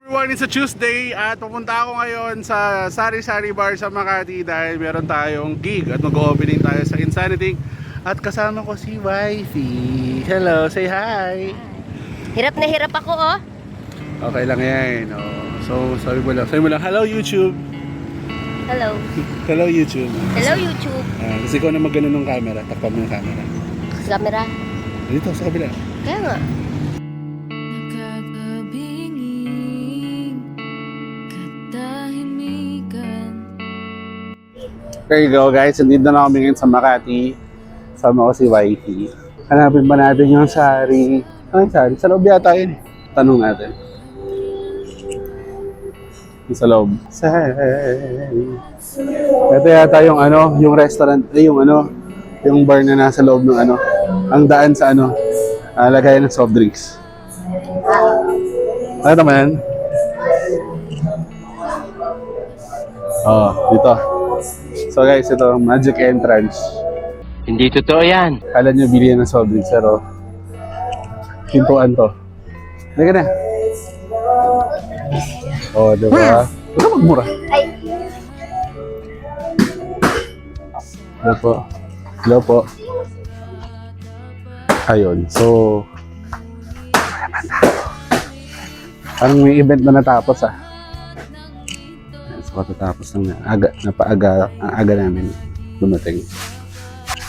Everyone, it's a Tuesday at pupunta ako ngayon sa Sari Sari Bar sa Makati dahil meron tayong gig at mag-opening tayo sa Insanity at kasama ko si Wifey. Hello, say hi! Hirap na hirap ako, oh. Okay lang yan. Oh. So, sabi mo lang, hello YouTube! Hello. Hello YouTube! Hello, YouTube. Kasi ikaw na mag-ganon ng camera, takpan mo yung camera. Camera. Dito, sa kabila. Kaya nga. There you go guys, nandito na kami ngayon sa Makati. Sama ko si Wifey. Hanapin ba natin yung sari? Ano yung sari? Sa loob yata yun. Tanong natin. Yung sa loob. Sari. Ito yata yung ano, yung restaurant, yung bar na nasa loob ng ano. Ang daan sa ano, lagayan ng soft drinks. Ano naman? Oh, dito. So guys, ito, magic entrance. Hindi totoo yan. Kala nyo bilihan ng soft drinks, pero pintuan to. Halika na. Oh, diba? Huwag ka magmura. Hello po. Hello po. Ayun, so parang may event na natapos ah. So katatapos ng aga namin dumating.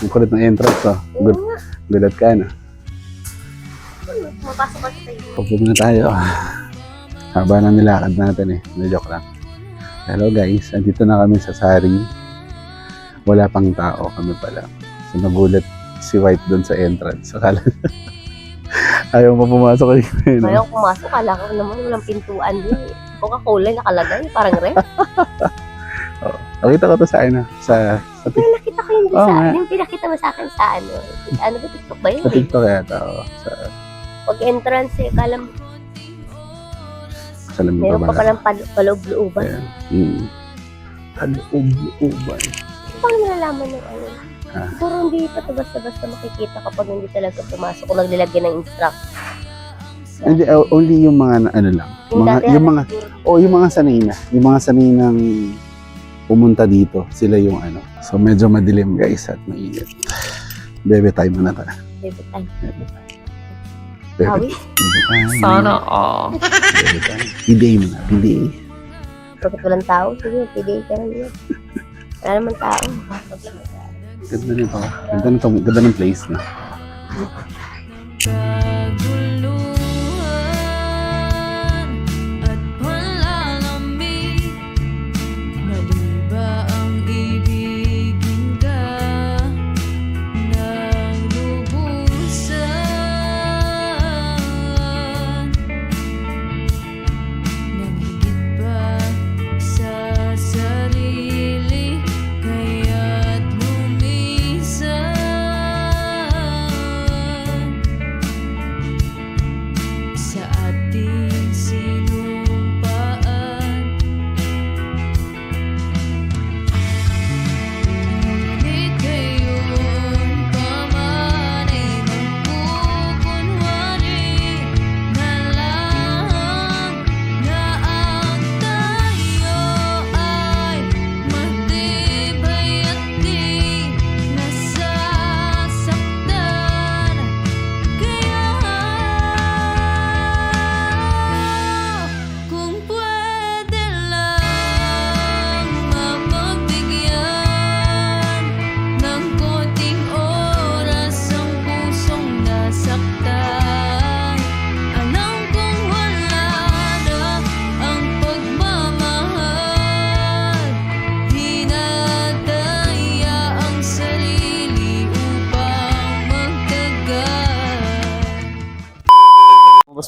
Ang kulit ng entrance to. Gulat ka na. Mapasok ka sa iyo. Pagpapag na tayo. Haba na nilakad natin eh. Na-joke lang. Hello guys, andito na kami sa Sari. Wala pang tao kami pala. So nagulat si White doon sa entrance. Akala ayaw mo pumasok kayo. Ayaw pumasok. Kala ko naman walang pintuan din. Coca-Cola nakalagay. Parang ref. Oh, nakita ko to sa ano, sa Pero nakita ko yung Oo nga. yung pinakita mo sa akin sa ano. Ano ba, TikTok ba yun? sa TikTok yata. Oh, sa Pag entrance eh, kala mo, salam mo meron ba? pa palang paloob-looban. Ayan. Paloob-looban. Paano nalalaman ng ano? Ah. Siguro hindi pa ito basta-basta makikita kapag hindi talaga pumasok kung naglalagyan ng instruct. Hindi, only yung mga ano lang. Yung mga sanay na. Yung mga sanay nang pumunta dito, sila yung ano. So medyo madilim guys at mainit. Bebe time muna ta. Bebe time. Bebe time. Bebe Hawi? time. Sana all. Bebe time. Piday mo na, piday. Bakit walang tao? Sige, pili ka lang yun. Wala naman tao. Ganda nito. Ganda ng place na.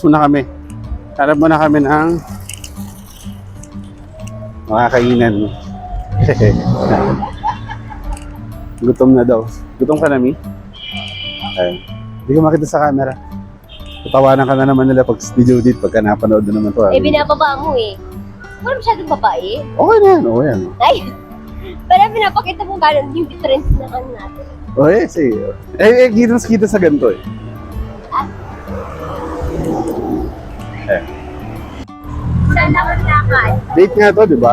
Tapos muna kami. Harap muna kami ng makakainan. Gutom na daw. Gutom ka na, Mi? Ayun. Hindi ka makita sa camera. Tatawanan ka na naman nila pag ni Judith pagka napanood na naman to. Eh, binababa mo eh. Wala masyadong babae. Okay na yan, okay yan. Ay, pero pinapakita mo ba yung difference na kan natin? Okay, sige. Kita sa ganito eh. Sa Saan ako lakad? Date nga to, di ba?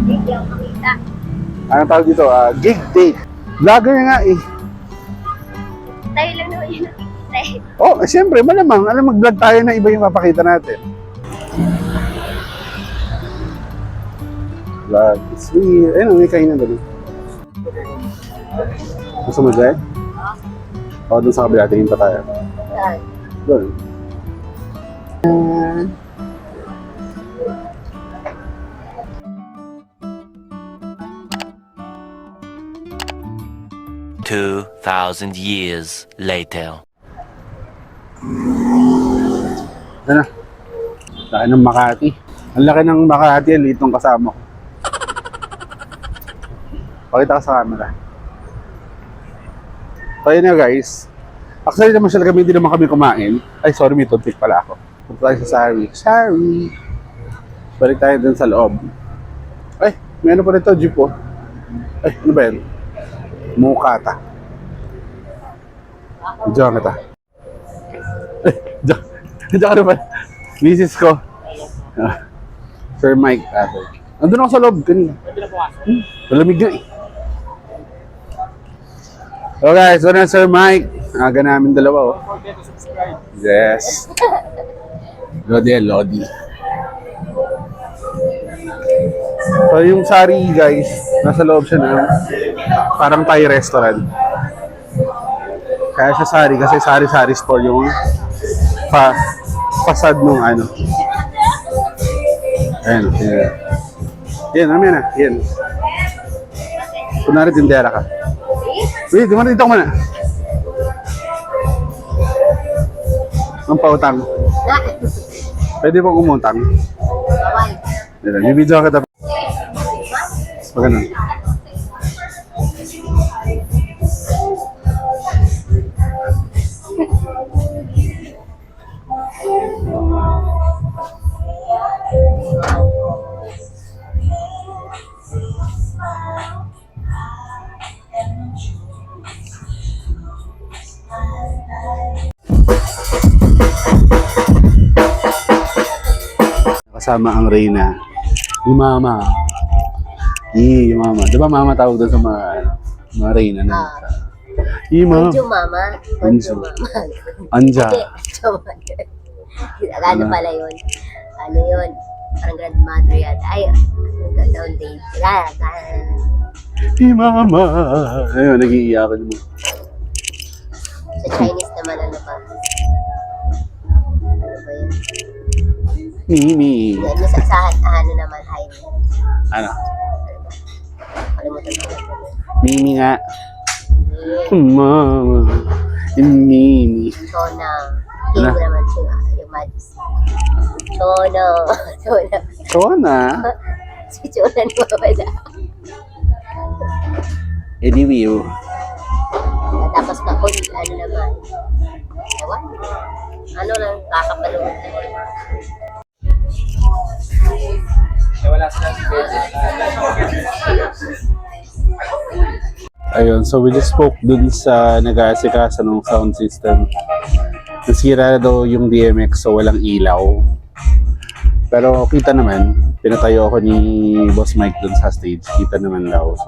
Hindi ako makita. Anong tawag dito? Gig date. Vlogger nga eh. Tayo lang naman yung nakikita eh. Oh, siyempre, malamang. Alam, mag-vlog tayo na iba yung mapakita natin. Vlog is real. Ayun, may kainan doon. Gusto mo dyan? O, doon sa kabila, tingin pa tayo. Saan? Doon. Two 2,000 years later. Ano? Laki ng Makati. Ang laki ng Makati, ang liit ng kasama ko. Pakita ka sa camera. So yun na guys. Actually naman siya kami, hindi naman kami kumain. Ay sorry, may toothpick pala ako. Punta tayo sa Sari. Sari! Balik tayo dun sa loob. Ay, may ano pa rito, jeep oh. Ay, ano ba yan? Mukata. Diyan kita. Ay, diyan ka naman. Misis ko. Sir Mike. Andun ako sa loob kanina. Malamig na eh. So guys, wala na Sir Mike. Aga namin dalawa oh. Don't forget to subscribe. Yes. Lodi. So yung Sari guys, nasa loob siya na parang Thai restaurant. Kaya siya Sari kasi Sari store yung fasad nung ano. Ayan. Yan, namin na. Yan. Kunwari tindera ka. Wait, di mo dito muna. Ang pautang. Pwede pong umutang. Bawal. Dito, bibidyo ka tapos. Pag ganun. Kasama ang Reyna. Yung mama. Yung mama. Diba mama tawag doon sa mga Reyna na? Yung mama. Bonjour, mama. Bonjour. Mama. Anja. Hindi, ano pala yun? Ano yun? Parang grandmother yan. Ay, down date. Yung mama. Ayun, nag-iiyakan mo. Sa Chinese naman, ano ba? Ano ba yun? Mimi. Yan, sa ano naman, hi. Ano? Kalimutan ko. Mimi nga. Mama. Mimi. Chona. Ano? King naman siya. Yung Mads. Chona. Chona. Chona. Si Chona nawawala. Ediwiw. Tapos kapon, ano naman. Ewan. Ano lang, kakapalunod. Wala sila si Bebe. Ayun, so we just spoke dun sa nag-aasikaso ng sound system. Nasira daw yung DMX so walang ilaw. Pero kita naman, pinatayo ako ni Boss Mike dun sa stage. Kita naman daw. So,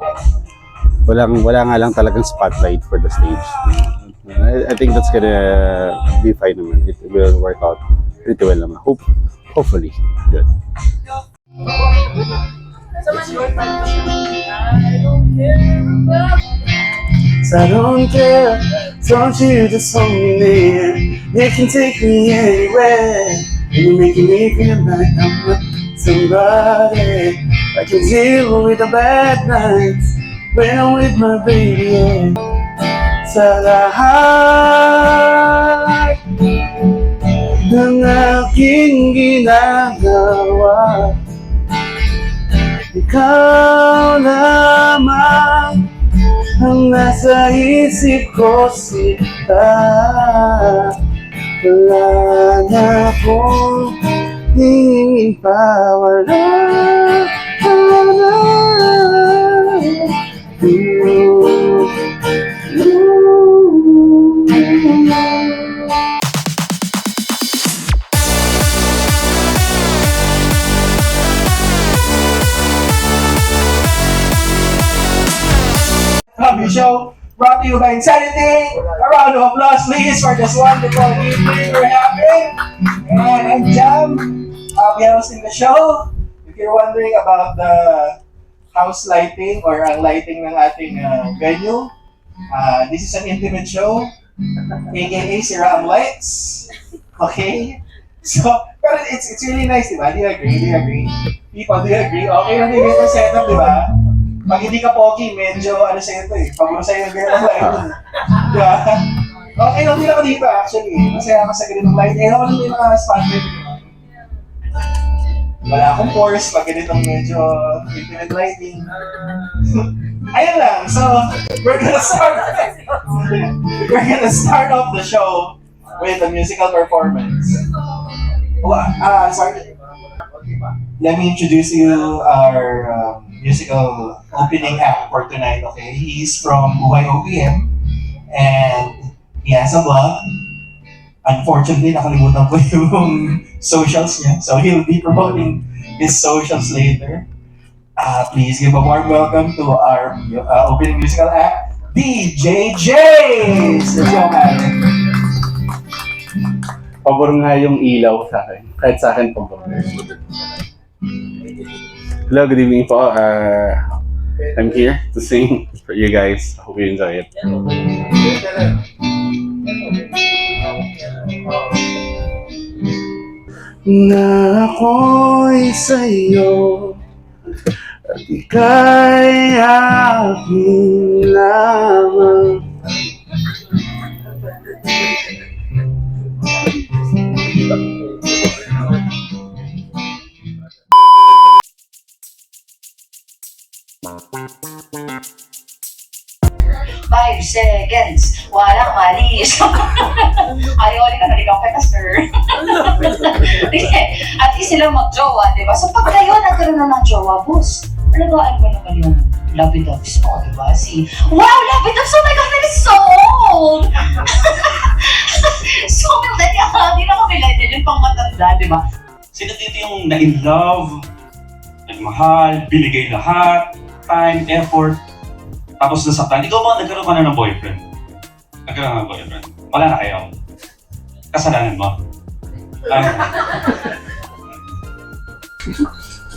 wala nga lang talagang spotlight for the stage. I think that's gonna be fine naman. It will work out pretty well naman. Hopefully. Good. I don't care, don't you just hold me near. You can take me anywhere. You're making me feel like I'm not somebody. I can deal with the bad nights when I'm with my baby. Yeah. Sa lahat ng aking ginagawa, ikaw lamang ang nasa isip ko, sita. Wala na akong hingin pa, wala na. show brought to you by Insanity. A round of applause, please, for this wonderful evening we're having. And I'm Jam. I'll be hosting the show. If you're wondering about the house lighting or ang lighting ng ating venue, this is an intimate show, aka Sira ang Lights. Okay? So, pero it's really nice, di ba? Do you agree? Do you agree? People, do you agree? Okay lang din yung setup, di ba? Pag hindi ka pogi, medyo ano sa'yo ito eh. Paguro sa'yo ng ganyan lighting. Di ba? Okay lang din ako dito actually. Masaya ako sa ganitong light. Eh, ako lang din naka-spotlight. Wala akong force pag ganitong medyo intimate lighting. Ayun lang. So, we're gonna start off the show with a musical performance. Sorry. Let me introduce you our musical opening act for tonight, okay? He's from Buhay OPM and he has a blog. Unfortunately, nakalimutan ko yung socials niya. So he'll be promoting his socials later. Please give a warm welcome to our opening musical act, DJ James! Let's go, man. Pabor nga yung ilaw sa akin. Kahit sa akin, pabor. Hello, good evening po. I'm here to sing for you guys. Hope you enjoy it. Na ako'y sa'yo at ika'y aking lamang. Five seconds, walang malis. Ayaw ulit na naligaw kita, sir. At least sila mag-jowa, di ba? So pag kayo nagkaroon na ng jowa, boss, alagaan mo naman yung lovey doves mo, di ba? Wow, lovey doves! Oh my God, that is so old! So, hindi na kami legend, yung pang matanda, di ba? Sino dito yung na-in-love, nagmahal, binigay lahat, time, effort, tapos nasaktan? Ikaw ba nagkaroon ka na ng boyfriend? Nagkaroon ka ng boyfriend? Wala na kayo? Kasalanan mo?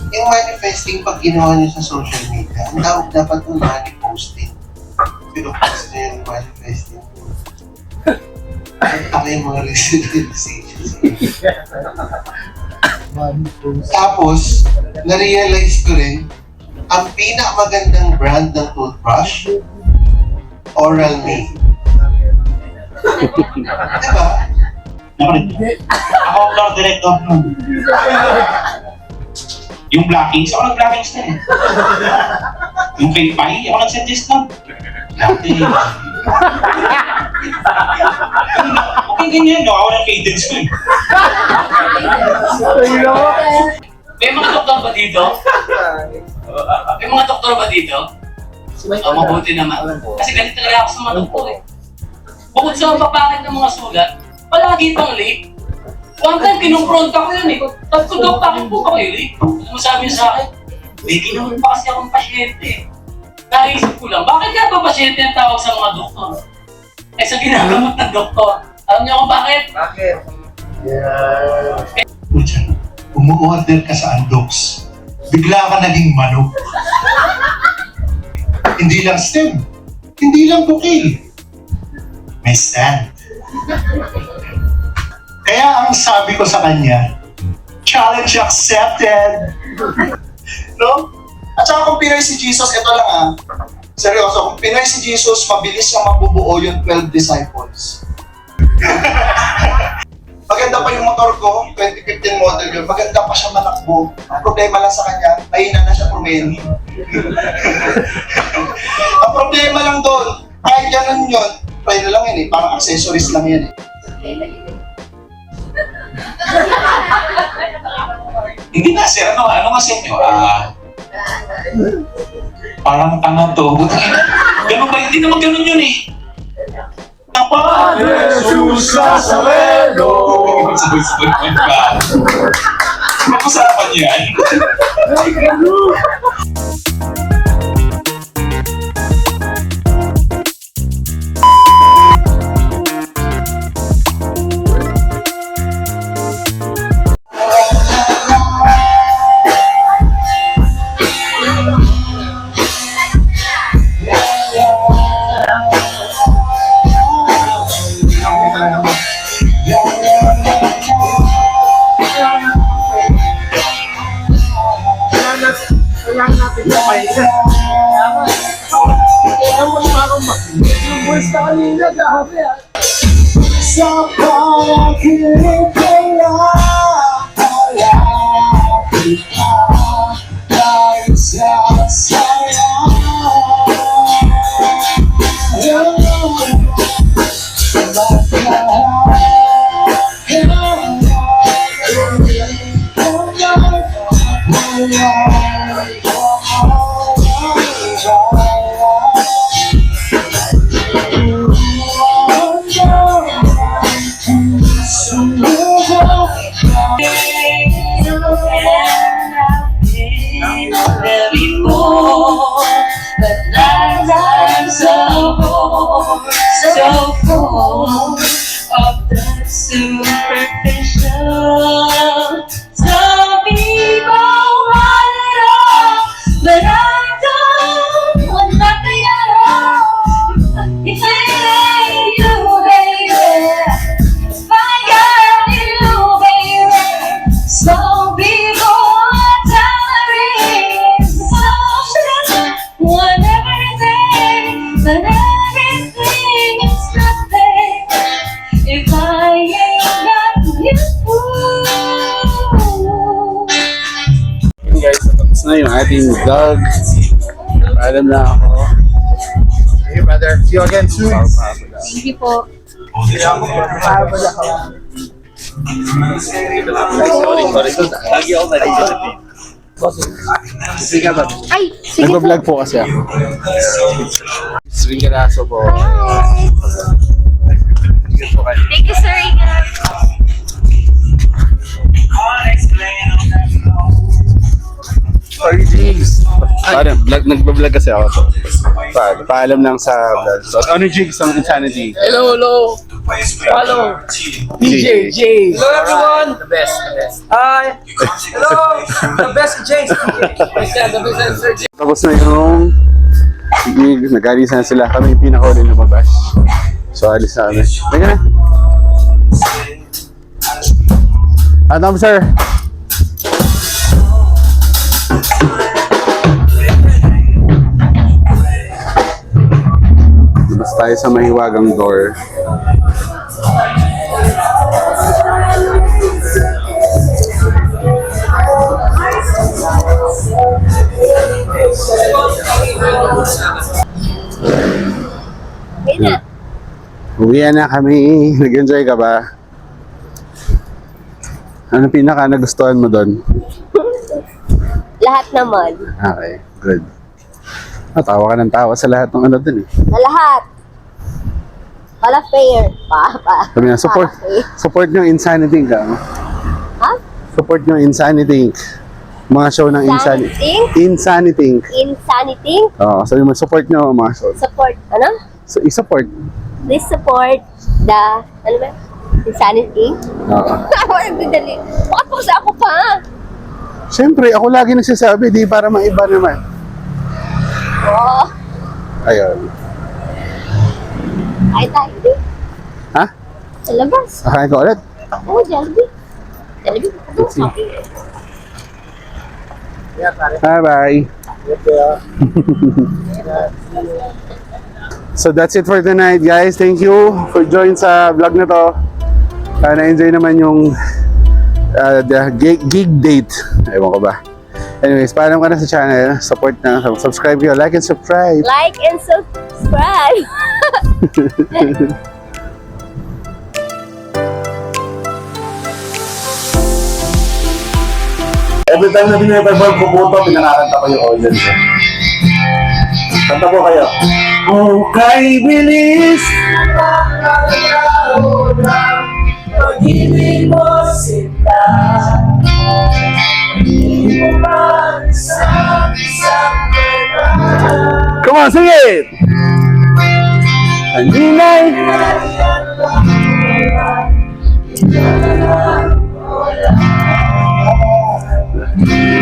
Yung manifesting pag ginawa niyo sa social media, ang tawag dapat yung manifesting. Pinupost niyo yung manifesting. Ako yung mga realizations. Tapos, na-realize ko rin, ang pinakamagandang brand ng toothbrush, Oral-B. Diba? Ako ang floor director nun. Yung blackings, ako nag-blackings na eh. Yung fake pie, ako nag-suggest nun. Dati. Okay, ganyan, no? Ako nag-cadence ko eh. May mga doktor ba dito? May mga doktor ba dito? Mabuti naman. Kasi ganito talaga ako sa mga doktor eh. Bukod sa papakit ng mga sulat, palagi pang late. One time, kinumpronta ko yun eh. Tapos ko, Dok, bakit po kayo late? Ano mo sabi sa akin? May ginawa pa kasi akong pasyente eh. Naisip ko lang, bakit nga ba pasyente ang tawag sa mga doktor? Eh sa ginagamot ng doktor. Alam niyo kung bakit? Bakit? Pucha, umu-order ka sa Andox. Bigla ka naging manok. Hindi lang stem. Hindi lang bukil. May stand. Kaya ang sabi ko sa kanya, challenge accepted. No? At saka kung Pinoy si Jesus, ito lang seryoso, kung Pinoy si Jesus, mabilis siyang mabubuo yung 12 disciples. Maganda pa yung motor ko, 2015 model yun, maganda pa siya manakbo. Ang problema lang sa kanya, mahina na siya pumeni. Ang problema lang doon, kahit ganun yun, pwede lang yan eh, parang accessories lang yan eh. Hindi na, sir. Ano nga sa inyo? Parang tanga to. Ganun ba? Hindi naman ganun yun eh. Jesus Nazareno! Sabay-sabay ka. Mag-usapan yan. Sa panaginip kaya palagi ka nagsasaya. But that I'm so full of the superficial. Some people want it all, but I don't want nothing at all. If it ain't you, baby, if I got you, baby. Some people want tolerance, some want everything, but everything is nothing if I ain't got you. Yun guys, tapos na yung ating vlog. Paalam na ako. Hey brother, see you again soon. Thank you po. Lagi ako na dito. Sige ba? Ay, sige po. Nag-vlog po kasi ako. String Garaso po. Hi! Thank you, sir. Sorry, Jigs. Nag-vlog kasi ako. So, paalam lang sa vlog. So, ano Jigs ang Insanity? Hello. Hello. DJ J. Hello everyone. The best. Hi. Hello. The best J. The best Sir J. Tapos na yung gig. Nag-alis na sila. Kami yung pinaka-huli lumabas. So, alis na kami. Teka na. Tom, sir. Labas tayo sa mahiwagang door. Wait na. Uwian na kami. Nag-enjoy ka ba? Ano pinaka nagustuhan mo doon? Lahat naman. Okay, good. Tawa ka ng tawa sa lahat ng ano doon eh. Na lahat. Wala fair. Pa. Sabi na, support nyo Insanity Inc. Ha? Support nyo Insanity Inc. Mga show ng Insanity Insanity Inc. Insanity? Oo, sabi mo, support nyo ang mga show. Support. Ano? So, i-support. Please support the, ano ba? Insanity? Oo. Ako nagdadali. Bakit po sa ako pa? Siyempre, ako lagi nagsasabi, di para maiba naman. Oo. Ayun. Ay tayo din. Ha? Sa labas. Akain ko ulit. Oo, Jollibee. Jollibee. Let's see. Bye-bye. So that's it for tonight, guys. Thank you for joining sa vlog na to. Na-enjoy naman yung the gig date. Ewan ko ba. Anyways, paalam ka na sa channel. Support na. Subscribe kayo. Like and subscribe. Like and subscribe. Every time na biniperform ko po ito, pinakakanta ko yung audience. Kanta po kayo. Oh, kay bilis! Pag-ibig mo sinta, hindi mo man sa isang pagkakas. Come on, sing it! Andinay!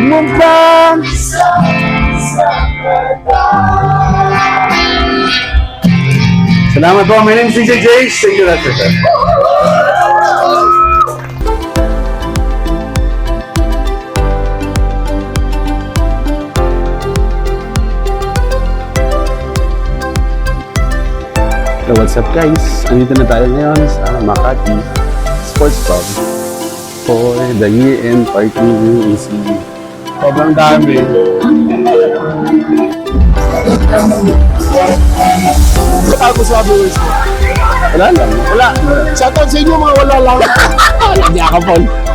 Mumpang! Salamat po. My name is DJ J. Thank you, sir. What's up guys? Andito na tayo ngayon sa Makati Sports Pub for the year-end party ni EC. Sobrang dami. Bago sa viewers mo. Wala lang. Wala. Shoutout sa inyo mga wala lang. Wala niya ka, Paul.